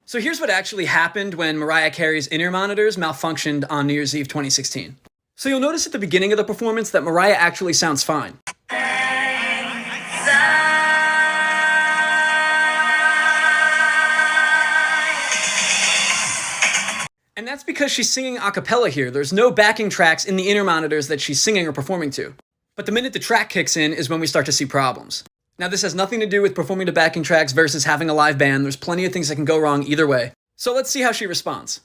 So here's what actually happened when Mariah Carey's in-ear monitors malfunctioned on New Year's Eve 2016. So you'll notice at the beginning of the performance that Mariah actually sounds fine. And that's because she's singing a cappella here. There's no backing tracks in the in-ear monitors that she's singing or performing to. But the minute the track kicks in is when we start to see problems. Now this has nothing to do with performing to backing tracks versus having a live band. There's plenty of things that can go wrong either way. So let's see how she responds.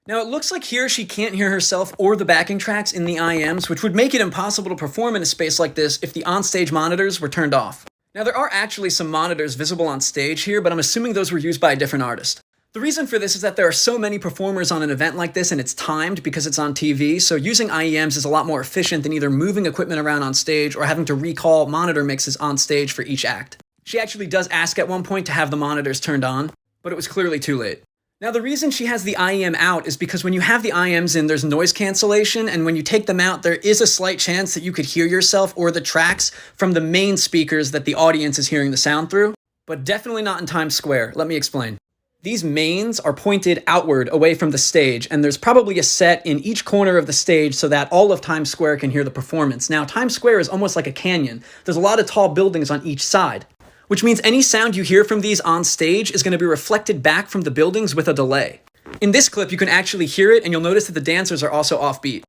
Now it looks like here she can't hear herself or the backing tracks in the IMs, which would make it impossible to perform in a space like this if the onstage monitors were turned off. Now there are actually some monitors visible on stage here, but I'm assuming those were used by a different artist. The reason for this is that there are so many performers on an event like this and it's timed because it's on TV, so using IEMs is a lot more efficient than either moving equipment around on stage or having to recall monitor mixes on stage for each act. She actually does ask at one point to have the monitors turned on, but it was clearly too late. Now the reason she has the IEM out is because when you have the IEMs in, there's noise cancellation, and when you take them out, there is a slight chance that you could hear yourself or the tracks from the main speakers that the audience is hearing the sound through, but definitely not in Times Square. Let me explain. These mains are pointed outward away from the stage, and there's probably a set in each corner of the stage so that all of Times Square can hear the performance. Now, Times Square is almost like a canyon. There's a lot of tall buildings on each side, which means any sound you hear from these on stage is going to be reflected back from the buildings with a delay. In this clip, you can actually hear it, and you'll notice that the dancers are also offbeat.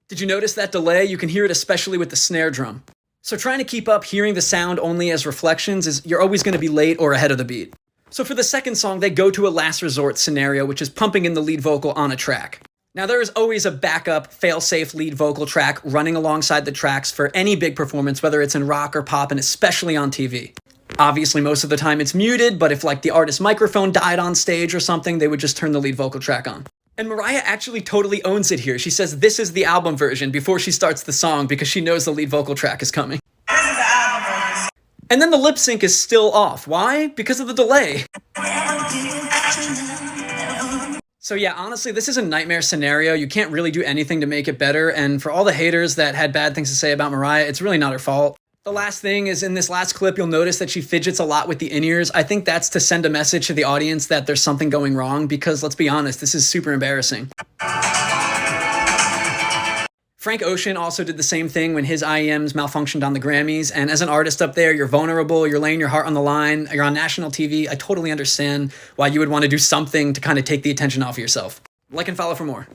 Did you notice that delay? You can hear it especially with the snare drum. So trying to keep up hearing the sound only as reflections is you're always going to be late or ahead of the beat. So for the second song, they go to a last resort scenario, which is pumping in the lead vocal on a track. Now there is always a backup, fail-safe lead vocal track running alongside the tracks for any big performance, whether it's in rock or pop, and especially on TV. Obviously, most of the time it's muted, but if like the artist's microphone died on stage or something, they would just turn the lead vocal track on. And Mariah actually totally owns it here. She says this is the album version before she starts the song because she knows the lead vocal track is coming. This is the album version. And then the lip sync is still off. Why? Because of the delay. So yeah, honestly, this is a nightmare scenario. You can't really do anything to make it better. And for all the haters that had bad things to say about Mariah, it's really not her fault. The last thing is in this last clip, you'll notice that she fidgets a lot with the in-ears. I think that's to send a message to the audience that there's something going wrong because let's be honest, this is super embarrassing. Frank Ocean also did the same thing when his IEMs malfunctioned on the Grammys. And as an artist up there, you're vulnerable, you're laying your heart on the line, you're on national TV. I totally understand why you would want to do something to kind of take the attention off of yourself. Like and follow for more.